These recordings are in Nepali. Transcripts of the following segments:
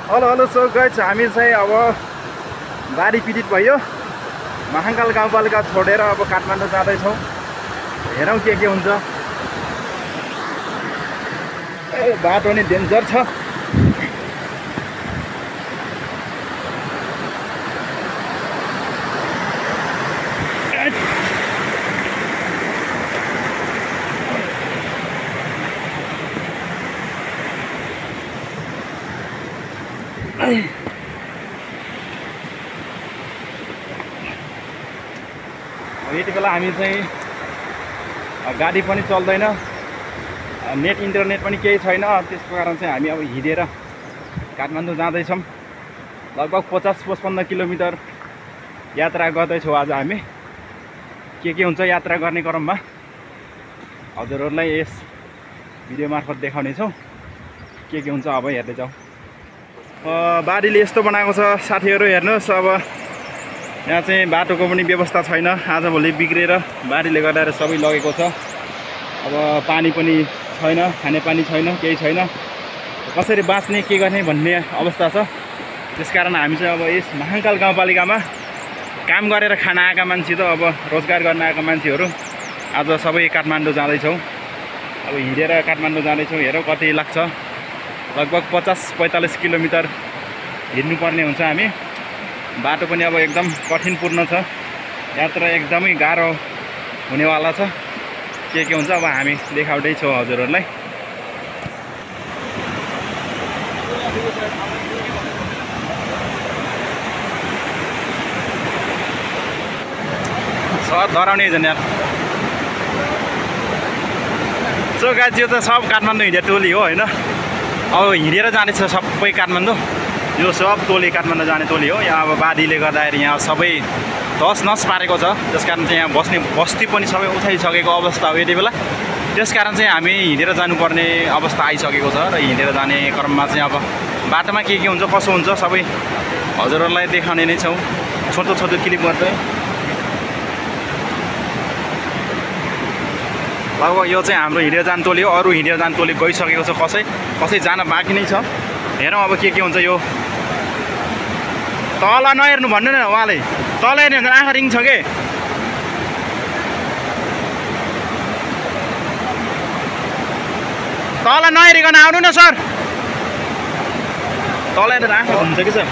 हेलो सो गाइस, हामी चाहिँ अब बाढी पीडित भयो महाकाल गाउँपालिका छोडेर अब काठमाडौँ जाँदैछौँ। हेरौँ के हुन्छ। बाटो नि डेन्जर छ। यति बेला हामी चाहिँ गाडी पनि चल्दैन, नेट इन्टरनेट पनि केही छैन। त्यसको कारण चाहिँ हामी अब हिँडेर काठमाडौँ जाँदैछौँ। लगभग 50-55 किलोमिटर यात्रा गर्दैछौँ आज हामी। के हुन्छ यात्रा गर्ने क्रममा हजुरहरूलाई यस भिडियो मार्फत देखाउनेछौँ। के हुन्छ अब हेर्दै जाउँ। बाढीले यस्तो बनाएको छ साथीहरू, हेर्नुहोस्। अब यहाँ चाहिँ बाटोको पनि व्यवस्था छैन। आजभोलि बिग्रेर बाढीले गर्दा सबै लगेको छ। अब पानी पनि छैन, खानेपानी छैन, केही छैन। कसरी बाँच्ने के गर्ने भन्ने अवस्था छ। त्यसकारण हामी चाहिँ अब यस महाकाल गाउँपालिकामा काम गरेर खान आएका मान्छे त अब रोजगार गर्न आएका मान्छेहरू आज सबै काठमाडौँ जाँदैछौँ। अब हिँडेर काठमाडौँ जाँदैछौँ। हेरौँ कति लाग्छ। लगभग 50-45 किलोमिटर हिँड्नुपर्ने हुन्छ हामी। बाटो पनि अब एकदम कठिनपूर्ण छ। यात्रा एकदमै गाह्रो हुनेवाला छ। के हुन्छ अब हामी देखाउँदैछौँ हजुरहरूलाई। सर डराउने झन् यार। सो गाइस, यो त सब काठमाडौँ हिँड्ने टोली हो होइन। अब हिँडेर जानेछ सबै काठमाडौँ। यो सब टोली काठमाडौँ जाने टोली हो। यहाँ अब बाढीले गर्दाखेरि यहाँ सबै तस नस पारेको छ। त्यसकारण चाहिँ यहाँ बस्ने बस्ती पनि सबै उठाइसकेको अवस्था हो यति बेला। त्यसकारण चाहिँ हामी हिँडेर जानुपर्ने अवस्था आइसकेको छ र हिँडेर जाने क्रममा चाहिँ अब बाटोमा के हुन्छ कसो हुन्छ सबै हजुरहरूलाई देखाउने नै छौँ। छोटो छोटो क्लिप गर्दै लगभग यो चाहिँ हाम्रो हिँडेर जाने टोली हो। अरू हिँडेर जाने टोली गइसकेको छ। कसै जान बाँकी नै छ। हेरौँ अब के हुन्छ। यो तल नहेर्नु भन्नु न उहाँले। तल हेर्ने भने आँखा रिङ छ के। तल नहेरिकन आउनु न सर। तल हेरेर आँखा हुन्छ कि सर।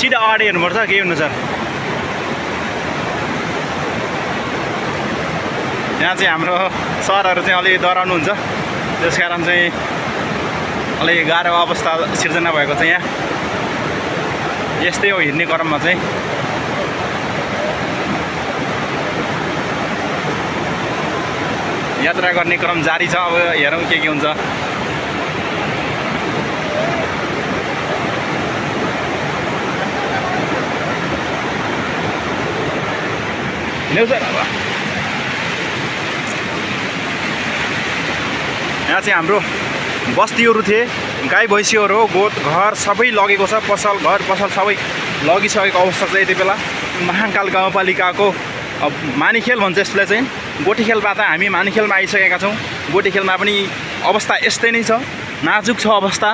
सिधा अगाडि हेर्नुपर्छ। के हुनु सर। यहाँ चाहिँ हाम्रो सरहरू चाहिँ अलिक डराउनुहुन्छ। त्यसकारण चाहिँ अलिक गाह्रो अवस्था सिर्जना भएको छ यहाँ। यस्तै हो हिँड्ने क्रममा चाहिँ। यात्रा गर्ने क्रम जारी छ। अब हेरौँ के हुन्छ। यहाँ चाहिँ हाम्रो बस्तीहरू थिए। गाई भैँसीहरू, गोठ घर सबै लगेको छ। पसल घर पसल सबै लगिसकेको अवस्था छ यति बेला। महाकाल गाउँपालिकाको मानिखेल भन्छ यसलाई चाहिँ। गोठीखेलबाट हामी मानिखेलमा आइसकेका छौँ। गोठीखेलमा पनि अवस्था यस्तै नै छ, नाजुक छ अवस्था।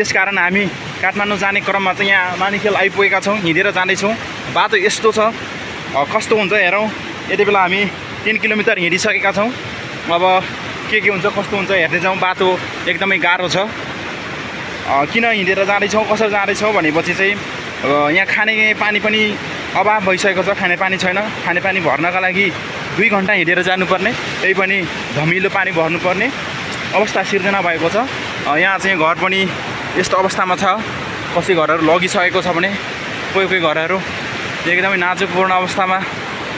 त्यसकारण हामी काठमाडौँ जाने क्रममा चाहिँ यहाँ मानिखेल आइपुगेका छौँ। हिँडेर जाँदैछौँ। बाटो यस्तो छ, कस्तो हुन्छ हेरौँ। यति बेला हामी 3 किलोमिटर हिँडिसकेका छौँ। अब के हुन्छ कस्तो हुन्छ हेर्दै जाउँ। बाटो एकदमै गाह्रो छ। किन हिँडेर जाँदैछौँ कसरी जाँदैछौँ भनेपछि चाहिँ यहाँ खाने पानी पनि अभाव भइसकेको छ। खानेपानी छैन। खानेपानी भर्नका लागि 2 घन्टा हिँडेर जानुपर्ने, त्यही पनि धमिलो पानी भर्नुपर्ने अवस्था सिर्जना भएको छ। यहाँ चाहिँ घर पनि यस्तो अवस्थामा छ। कसै घरहरू लगिसकेको छ भने कोही घरहरू एकदमै नाजुकपूर्ण अवस्थामा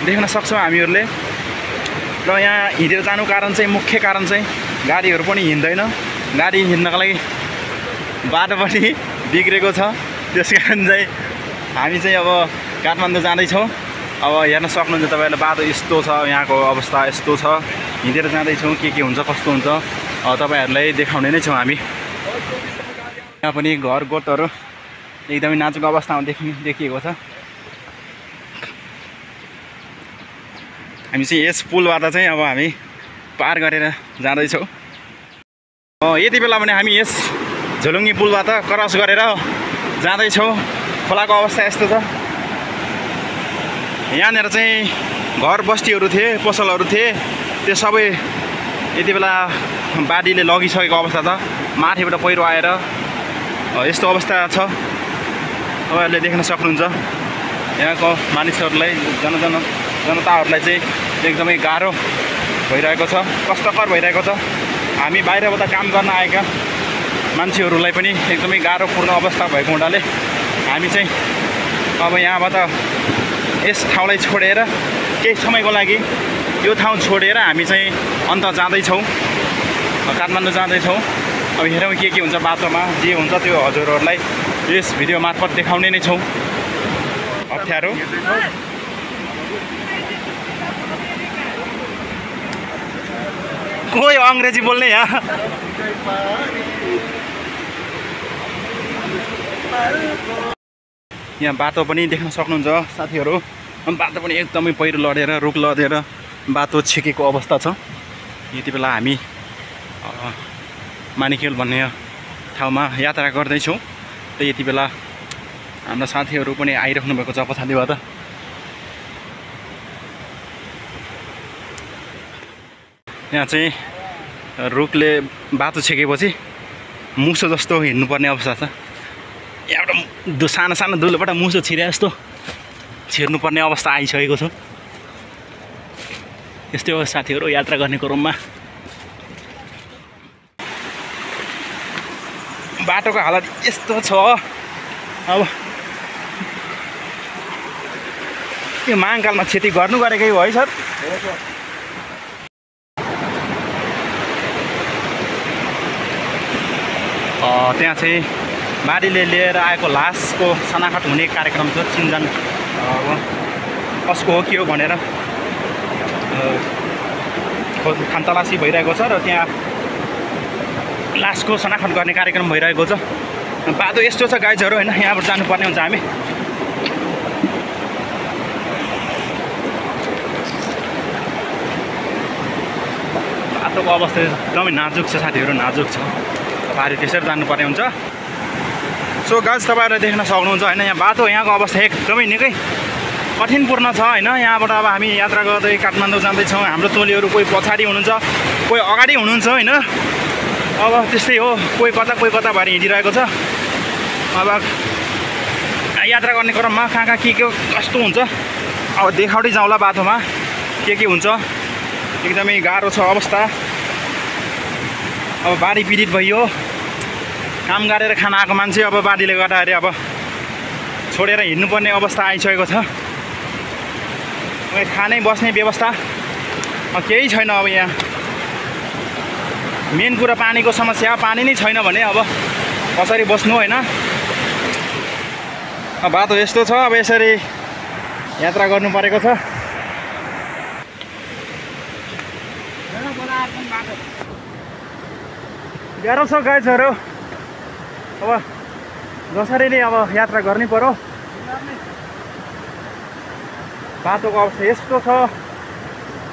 देख्न सक्छौँ हामीहरूले। र यहाँ हिँडेर जानु कारण चाहिँ मुख्य कारण चाहिँ गाडीहरू पनि हिँड्दैन। गाडी हिँड्नका लागि बाटो पनि बिग्रेको छ। त्यसकारण चाहिँ हामी चाहिँ अब काठमाडौँ जाँदैछौँ। अब हेर्न सक्नुहुन्छ तपाईँहरूले बाटो यस्तो छ। यहाँको अवस्था यस्तो छ। हिँडेर जाँदैछौँ। के हुन्छ कस्तो हुन्छ तपाईँहरूलाई देखाउने नै छौँ हामी। यहाँ पनि घर गोठहरू एकदमै नाजुक अवस्थामा देखिएको छ। हामी चाहिँ यस पुलबाट चाहिँ अब हामी पार गरेर जाँदैछौँ। यति बेला भने हामी यस झोलुङ्गी पुलबाट क्रस गरेर जाँदैछौँ। खोलाको अवस्था यस्तो छ। यहाँनिर चाहिँ घर बस्तीहरू थिए, पसलहरू थिए, त्यो सबै यति बेला बाढीले लगिसकेको अवस्था छ। माथिबाट पहिरो आएर यस्तो अवस्था छ। तपाईँहरूले देख्न सक्नुहुन्छ यहाँको मानिसहरूलाई, जनताहरूलाई चाहिँ एकदमै गाह्रो भइरहेको छ, कष्टकर भइरहेको छ। हामी बाहिरबाट काम गर्न आएका मान्छेहरूलाई पनि एकदमै गाह्रोपूर्ण अवस्था भएको हुनाले हामी चाहिँ अब यहाँबाट यस ठाउँलाई छोडेर केही समयको लागि यो ठाउँ छोडेर हामी चाहिँ अन्त जाँदैछौँ, काठमाडौँ जाँदैछौँ। अब हेरौँ के हुन्छ बाटोमा, जे हुन्छ त्यो हजुरहरूलाई यस भिडियो मार्फत देखाउने नै छौँ। अप्ठ्यारो कोही अङ्ग्रेजी बोल्ने यहाँ बाटो पनि देख्न सक्नुहुन्छ साथीहरू। बाटो पनि एकदमै पहिरो लडेर, रुख लडेर बाटो छेकेको अवस्था छ। यति बेला हामी मानिखेल भन्ने ठाउँमा यात्रा गर्दैछौँ। र यति बेला हाम्रो साथीहरू पनि आइराख्नु भएको छ पछाडिबाट। यहाँ चाहिँ रुखले बाटो छेकेपछि मुसो जस्तो हिँड्नुपर्ने अवस्था छ। यहाँबाट सानो सानो दुलोबाट मुसो छिरे जस्तो छिर्नुपर्ने अवस्था आइसकेको छ। यस्तै हो साथीहरू यात्रा गर्ने क्रममा। बाटोको हालत यस्तो छ। अब यो महाकालमा क्षति गर्नु गरेकै हो है सर। त्यहाँ चाहिँ बाढीले लिएर आएको लासको सनाखत हुने कार्यक्रम छ। चिन्जान कसको हो के हो भनेर खानतलासी भइरहेको छ र त्यहाँ लासको सनाखत गर्ने कार्यक्रम भइरहेको छ। बाटो यस्तो छ गाइजहरू होइन, यहाँबाट जानुपर्ने हुन्छ हामी। बाटोको अवस्था एकदमै नाजुक छ साथीहरू, नाजुक छ। भारी त्यसरी जानुपर्ने हुन्छ। सो गाइज तपाईँहरूले देख्न सक्नुहुन्छ होइन, यहाँ बाटो यहाँको अवस्था एकदमै निकै कठिनपूर्ण छ होइन। यहाँबाट अब हामी यात्रा गर्दै काठमाडौँ जाँदैछौँ। हाम्रो टोलीहरू कोही पछाडि हुनुहुन्छ, कोही अगाडि हुनुहुन्छ होइन। अब त्यस्तै हो, कोही कता भएर हिँडिरहेको छ। अब यात्रा गर्ने क्रममा कहाँ के कस्तो हुन्छ अब देखाउँदै जाउँला बाटोमा के हुन्छ। एकदमै गाह्रो छ अवस्था। अब बाढी पीडित भइयो, काम गरेर खान आएको मान्छे अब बाढीले गर्दाखेरि अब छोडेर हिँड्नुपर्ने अवस्था आइसकेको छ। खानै बस्ने व्यवस्था केही छैन। अब यहाँ मेन कुरा पानीको समस्या। पानी नै छैन भने अब कसरी बस्नु होइन। बाटो यस्तो छ, अब यसरी यात्रा गर्नु परेको छ। गाह्रो छ गाइजहरू। अब जसरी नै अब यात्रा गर्नै पर्यो। बाटोको अवस्था यस्तो छ,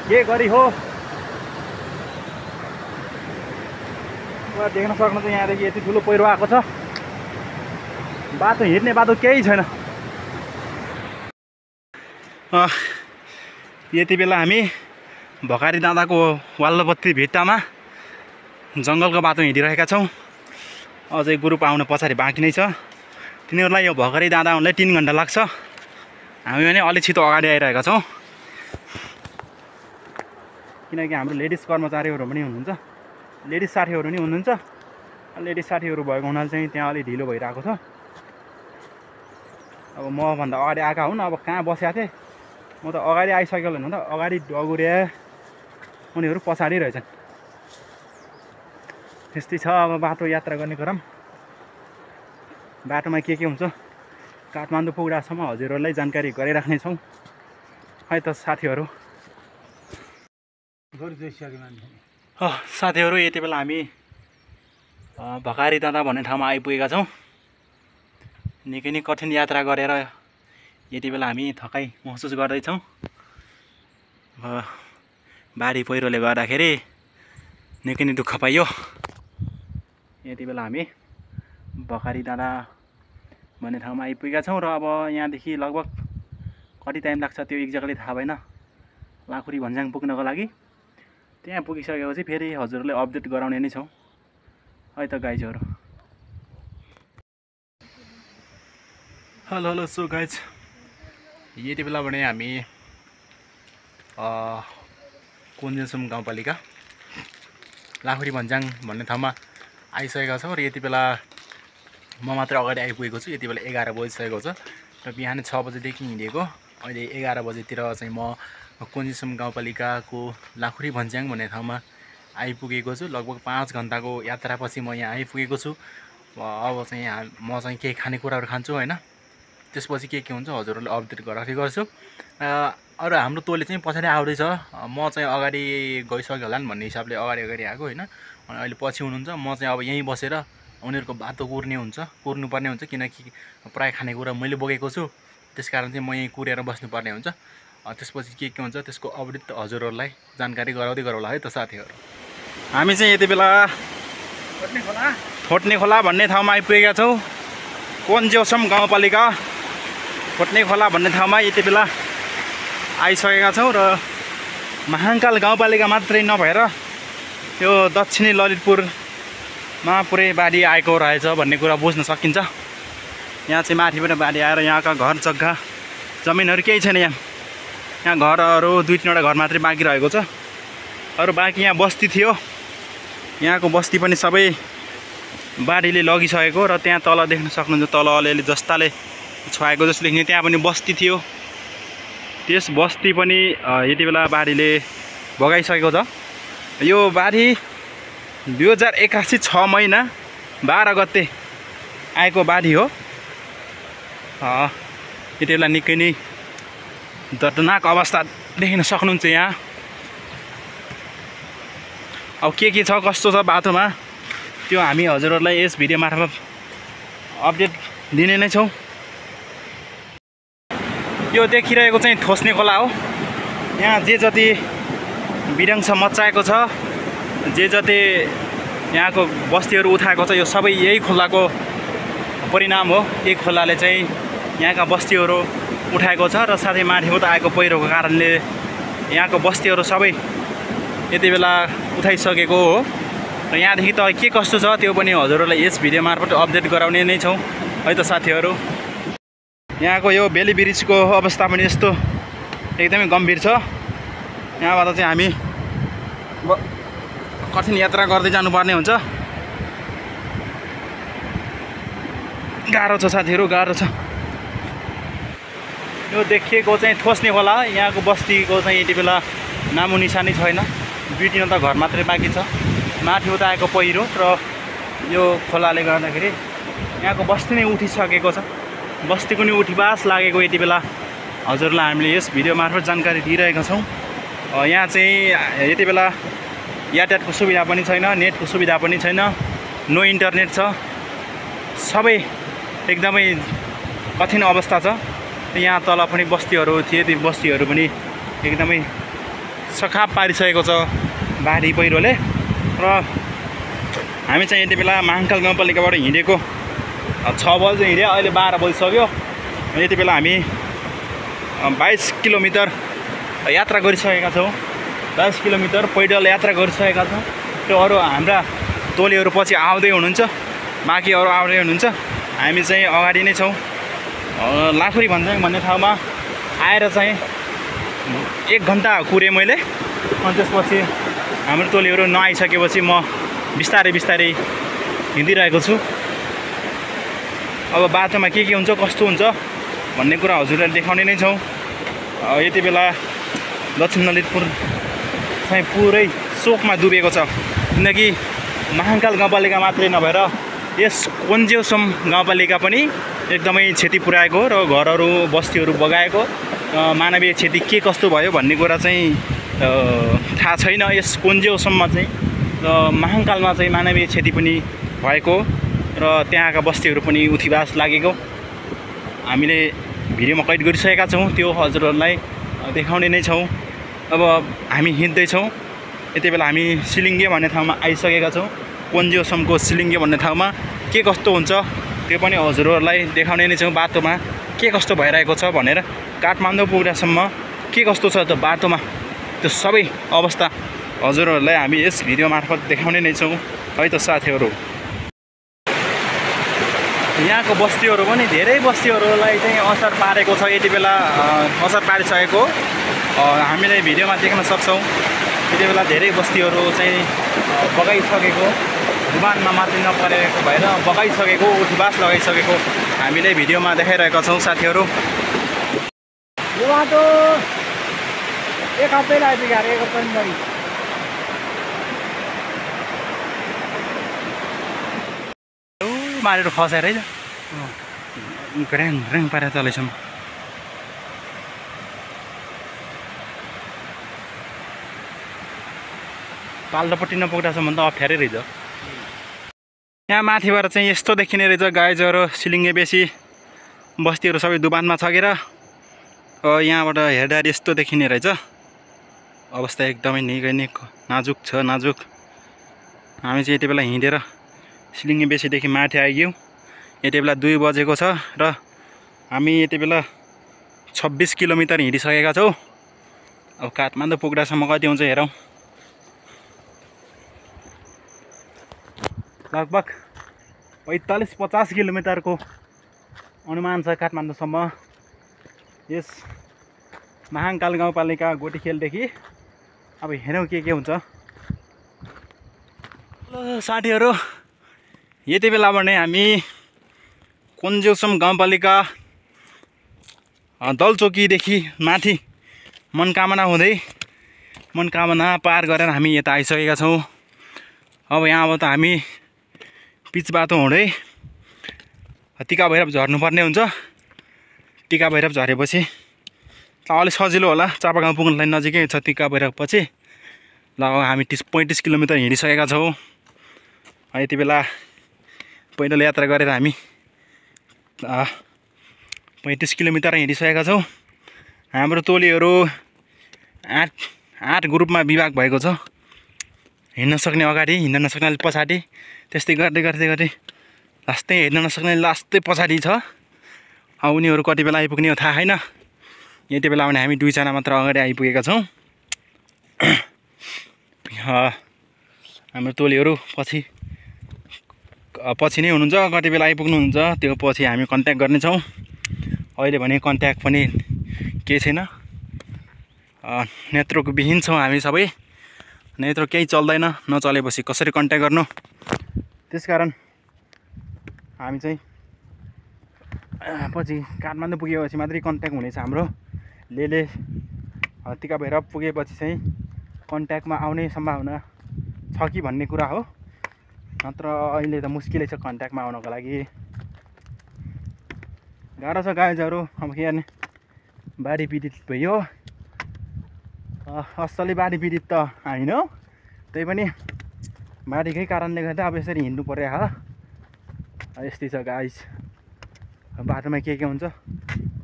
के गरी हो। देख्न सक्नुहुन्छ यहाँदेखि यति ठुलो पहिरो आएको छ। बाटो हिँड्ने बाटो केही छैन। यति बेला हामी भकारी दादाको वाल्लोपत्ती भित्तामा जङ्गलको बाटो हिँडिरहेका छौँ। अझै ग्रुप आउनु पछाडि बाँकी नै छ। तिनीहरूलाई यो भकारी दादा आउनलाई 3 घन्टा लाग्छ। हामी पनि अलि छिटो अगाडि आइरहेका छौँ, किनकि हाम्रो लेडिज कर्मचारीहरू पनि हुनुहुन्छ, लेडिज साथीहरू पनि हुनुहुन्छ। लेडिज साथीहरू भएको हुनाले चाहिँ त्यहाँ अलि ढिलो भइरहेको छ। अब मभन्दा अगाडि आएका हुन्। अब कहाँ बसेका थिएँ म त अगाडि आइसकेको होइन, त अगाडि डगुरे उनीहरू पछाडि रहेछन्। त्यस्तै छ अब बाटो यात्रा गर्ने क्रम। बाटोमा के हुन्छ काठमाडौँ पुग्दासम्म हजुरहरूलाई जानकारी गराइराख्नेछौँ है त साथीहरू। साथीहरू यति बेला हामी भकारी दादा भन्ने ठाउँमा आइपुगेका छौँ। निकै नै कठिन यात्रा गरेर यति बेला हामी थकाइ महसुस गर्दैछौँ। बाढी पहिरोले गर्दाखेरि निकै नै दुःख पाइयो। यति बेला हामी भकारी दादा भन्ने ठाउँमा आइपुगेका छौँ र अब यहाँदेखि लगभग कति टाइम लाग्छ त्यो एक्ज्याक्टली थाहा भएन लाखुरी भन्ज्याङ पुग्नको लागि। त्यहाँ पुगिसकेपछि फेरि हजुरहरूले अपडेट गराउने नै छौँ है त गाइजहरू। हेलो सो गाइज, यति बेला भने हामी कुञ्जेसुम गाउँपालिका लाखुरी भन्ज्याङ भन्ने ठाउँमा आइसकेका छौँ र यति बेला म मात्र अगाडि आइपुगेको छु। यति बेला 11 बजिसकेको छ र बिहान 6 बजेदेखि हिँडेको अहिले 11 बजेतिर चाहिँ म कुञ्जेसुम गाउँपालिकाको लाखुरी भन्ज्याङ भन्ने ठाउँमा आइपुगेको छु। लगभग 5 घन्टाको यात्रापछि म यहाँ आइपुगेको छु। अब चाहिँ म चाहिँ केही खानेकुराहरू खान्छु होइन, त्यसपछि के हुन्छ हजुरहरूले अपडेट गराउँदै गर्छु। अरू हाम्रो टोली चाहिँ पछाडि आउँदैछ, म चाहिँ अगाडि गइसक्यो होला भन्ने हिसाबले अगाडि आएको होइन। अनि अहिले पछि हुनुहुन्छ, म चाहिँ अब यहीँ बसेर उनीहरूको बाटो कुर्नुपर्ने हुन्छ किनकि प्रायः खानेकुरा मैले बोकेको छु, त्यसकारण चाहिँ म यहीँ कुरेर बस्नुपर्ने हुन्छ। त्यसपछि के हुन्छ त्यसको अपडेट हजुरहरूलाई जानकारी गराउँदै गरौँला है त साथीहरू। हामी चाहिँ यति बेला फोट्ने खोला भन्ने ठाउँमा आइपुगेका छौँ। कुञ्जेसुम गाउँपालिका फोट्ने खोला भन्ने ठाउँमा यति बेला आइसकेका छौँ र महाङ्काल गाउँपालिका मात्रै नभएर यो दक्षिणी ललितपुरमा पुरै बाढी आएको रहेछ भन्ने कुरा बुझ्न सकिन्छ। यहाँ चाहिँ माथिबाट बाढी आएर यहाँका घर जग्गा जमिनहरू केही छैन। यहाँ घरहरू 2-3वटा घर मात्रै बाँकी रहेको छ। अरू बाँकी यहाँ बस्ती थियो, यहाँको बस्ती पनि सबै बाढीले लगिसकेको र त्यहाँ तल देख्न सक्नुहुन्छ, तल अलिअलि जस्ताले छाएको जस्तो देख्ने त्यहाँ पनि बस्ती थियो। त्यस बस्ती पनि यति बेला बाढीले बगाइसकेको छ। यो बाढी 2081 6 महिना 12 गते आएको बाढी हो। यति बेला निकै नै दर्दनाक अवस्था देख्न सक्नुहुन्छ। यहाँ अब के छ कस्तो छ बाटोमा त्यो हामी हजुरहरूलाई यस भिडियो मार्फत अपडेट दिने नै छौँ। यो देखिरहेको चाहिँ ठोस्ने खोला हो। यहाँ जे जति विध्वंस मच्चाएको छ, जे जति यहाँको बस्तीहरू उठाएको छ, यो सबै यही खोलाको परिणाम हो। यही खोलाले चाहिँ यहाँका बस्तीहरू उठाएको छ र साथै माथिबाट आएको पहिरोको कारणले यहाँको बस्तीहरू सबै यति बेला उठाइसकेको हो। र यहाँदेखि त के कस्तो छ त्यो पनि हजुरहरूलाई यस भिडियो मार्फत अपडेट गराउने नै छौँ है त साथीहरू। यहाँको यो बेली ब्रिजको अवस्था पनि यस्तो एकदमै गम्भीर छ। यहाँबाट चाहिँ हामी कठिन यात्रा गर्दै जानुपर्ने हुन्छ। गाह्रो छ साथीहरू, गाह्रो छ। यो देखिएको चाहिँ ठोस्ने खोला, यहाँको बस्तीको चाहिँ यति बेला नामो निशानी छैन। 2-3वटा घर मात्रै बाँकी छ। माथिबाट आएको पहिरो र यो खोलाले गर्दाखेरि यहाँको बस्ती नै उठिसकेको छ। बस्तीको नि उठिबास लागेको यति बेला हजुरलाई हामीले यस भिडियो मार्फत जानकारी दिइरहेका छौँ। यहाँ चाहिँ यति बेला यातायातको सुविधा पनि छैन, नेटको सुविधा पनि छैन, नो इन्टरनेट छ, सबै एकदमै कठिन अवस्था छ। यहाँ तल पनि बस्तीहरू थिए, ती बस्तीहरू पनि एकदमै सखाप पारिसकेको छ बाढी पहिरोले। र हामी चाहिँ यति बेला महाङ्काल गाउँपालिकाबाट हिँडेको 6 बजे हिँड्यो, अहिले 12 बजिसक्यो। यति बेला हामी 22 किलोमिटर यात्रा गरिसकेका छौँ। 22 किलोमिटर पैदल यात्रा गरिसकेका छौँ। त्यो अरू हाम्रा टोलीहरू पछि आउँदै हुनुहुन्छ, बाँकी अरू आउँदै हुनुहुन्छ। हामी चाहिँ अगाडि नै छौँ। लाखुरी भन्ज्याङ भन्ने ठाउँमा आएर चाहिँ 1 घन्टा कुरेँ मैले। अनि त्यसपछि हाम्रो टोलीहरू नआइसकेपछि म बिस्तारै हिँडिरहेको छु। अब बाटोमा के हुन्छ कस्तो हुन्छ भन्ने कुरा हजुरलाई देखाउने नै छौँ। यति बेला दक्षिण ललितपुर चाहिँ पुरै शोकमा डुबेको छ, किनकि महाङ्काल गाउँपालिका मात्रै नभएर यस कुञ्जेसुम गाउँपालिका पनि एकदमै क्षति पुर्याएको र घरहरू बस्तीहरू बगाएको। मानवीय क्षति के कस्तो भयो भन्ने कुरा चाहिँ थाहा छैन। यस कुञ्जेसुममा चाहिँ र महाङ्कालमा चाहिँ मानवीय क्षति पनि भएको र त्यहाँका बस्तीहरू पनि उठिबास लागेको हामीले भिडियोमा कैद गरिसकेका छौँ। त्यो हजुरहरूलाई देखाउने नै छौँ। अब हामी हिँड्दैछौँ। यति बेला हामी सिलिङ्गे भन्ने ठाउँमा आइसकेका छौँ। कुञ्जेसुमको सिलिङ्गे भन्ने ठाउँमा के कस्तो हुन्छ त्यो पनि हजुरहरूलाई देखाउने नै छौँ बाटोमा के कस्तो भइरहेको छ भनेर। काठमाडौँ पुग्दासम्म के कस्तो छ त्यो बाटोमा त्यो सबै अवस्था हजुरहरूलाई हामी यस भिडियो मार्फत देखाउने नै छौँ है त साथीहरू। यहाँको बस्तीहरू पनि धेरै बस्तीहरूलाई चाहिँ असर पारेको छ, यति बेला असर पारिसकेको हामीले भिडियोमा देख्न सक्छौँ। यति बेला धेरै बस्तीहरू चाहिँ बगाइसकेको, दुबानमा मात्रै नपरेको भएर बगाइसकेको, उठबास लगाइसकेको हामीले भिडियोमा देखाइरहेका छौँ साथीहरू। यो बाटो एक हप्तै लाग्यो यार, एक हप्ता पनि मारेर खसेर है ग्राङ ग्राङ पारेर चलेछौँ। पाल्लोपट्टि नपुग्दासम्म त अप्ठ्यारै रहेछ। यहाँ माथिबाट चाहिँ यस्तो देखिने रहेछ गाई ज्वरो सिलिङ्गे बेसी बस्तीहरू सबै दुबानमा छगेर यहाँबाट हेर्दा यस्तो देखिने रहेछ। अवस्था एकदमै निकै नै नाजुक छ, नाजुक। हामी चाहिँ यति बेला हिँडेर सिलिङ्गे बेसीदेखि माथि आइगयौँ। यति बेला 2 बजेको छ र हामी यति बेला 26 किलोमिटर हिँडिसकेका छौँ। अब काठमाडौँ पुग्दासम्म कति हुन्छ हेरौँ। लगभग 45-50 किलोमिटरको अनुमान छ काठमाडौँसम्म यस महाङ्काल गाउँपालिका गोटीखेलदेखि। अब हेरौँ के हुन्छ। ल साथीहरू, यति बेलाबाट नै हामी कुन्जेसम गाउँपालिका दलचोकीदेखि माथि मनकामना हुँदै मनकामना पार गरेर हामी यता आइसकेका छौँ। अब यहाँबाट हामी पिच बाटो हुँदै टिका भैरव झर्नुपर्ने हुन्छ। टिका भैरव झरेपछि अलिक सजिलो होला, चापागाउँ पुग्नलाई नजिकै छ टिका भैरव पछि। ल हामी 35 किलोमिटर हिँडिसकेका छौँ। यति बेला पैदल यात्रा गरेर हामी 35 किलोमिटर हिँडिसकेका छौँ। हाम्रो टोलीहरू 8 ग्रुपमा विभाग भएको छ। हिँड्न सक्ने अगाडि, हिँड्न नसक्नेले पछाडि, त्यस्तै गर्दै गर्दै गर्दै लास्टै हिँड्न नसक्ने लास्टै पछाडि छ। उनीहरू कति बेला आइपुग्ने हो थाहा छैन। यति बेला भने हामी 2 जना मात्र अगाडि आइपुगेका छौँ। हाम्रो टोलीहरू पछि नै हुनुहुन्छ, कति बेला आइपुग्नुहुन्छ त्यो पछि हामी कन्ट्याक्ट गर्नेछौँ। अहिले भने कन्ट्याक्ट पनि केही छैन, नेटवर्क विहीन छौँ हामी सबै। नेटवर्क केही चल्दैन, नचलेपछि कसरी कन्ट्याक्ट गर्नु। त्यसकारण हामी चाहिँ पछि काठमाडौँ पुगेपछि मात्रै कन्ट्याक्ट हुनेछ हाम्रो। लेले टिका भैरव पुगेपछि चाहिँ कन्ट्याक्टमा आउने सम्भावना छ कि भन्ने कुरा हो, नत्र अहिले त मुस्किलै छ कन्ट्याक्टमा आउनको लागि। गाह्रो छ गाईहरू। अब के गर्ने, बाढी पीडित भयो। असली बाढी पीडित त होइन, त्यही पनि बाढीकै कारणले गर्दा अब यसरी हिँड्नु पर्यो। यस्तै छ गाइस। बाटोमा के हुन्छ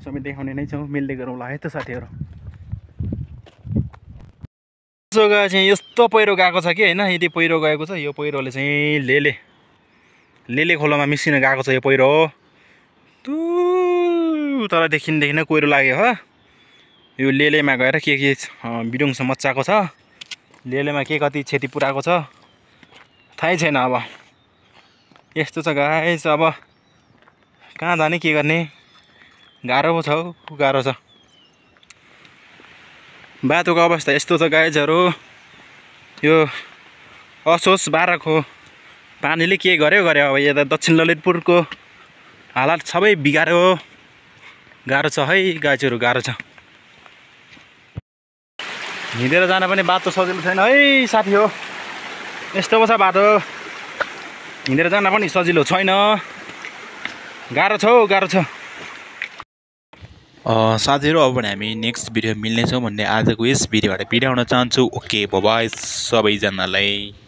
सबै देखाउने नै छौँ, मिल्दै गरौँला है त साथीहरू। जग्गा चाहिँ यस्तो पहिरो गएको छ कि होइन, यदि पहिरो गएको छ। यो पहिरोले चाहिँ लेले खोलामा मिसिन गएको छ यो पहिरो। तर देखिन कुहिरो लाग्यो हो। यो लेलेमा गएर के बिडुङ मच्चाएको छ, लेलेमा के कति क्षति पुऱ्याएको छ थाहै छैन। अब यस्तो छ गाइस। अब कहाँ जाने, के गर्ने, गाह्रो छ, गाह्रो छ। बाटोको अवस्था यस्तो छ गाइजहरू। यो असोज 12को पानीले के गर्यो अब यता दक्षिण ललितपुरको हालत सबै बिगार्यो। गाह्रो छ है गाइजहरू, गाह्रो छ। हिँडेर जान पनि बाटो सजिलो छैन है साथी हो। यस्तो पो छ बाटो, हिँडेर जान पनि सजिलो छैन। गाह्रो छ, गाह्रो छ। साथीहरू, अब भने हामी नेक्स्ट भिडियो मिल्नेछौँ भन्ने आजको यस भिडियोबाट बिदा हुन चाहन्छु। ओके बाइ सबैजनालाई।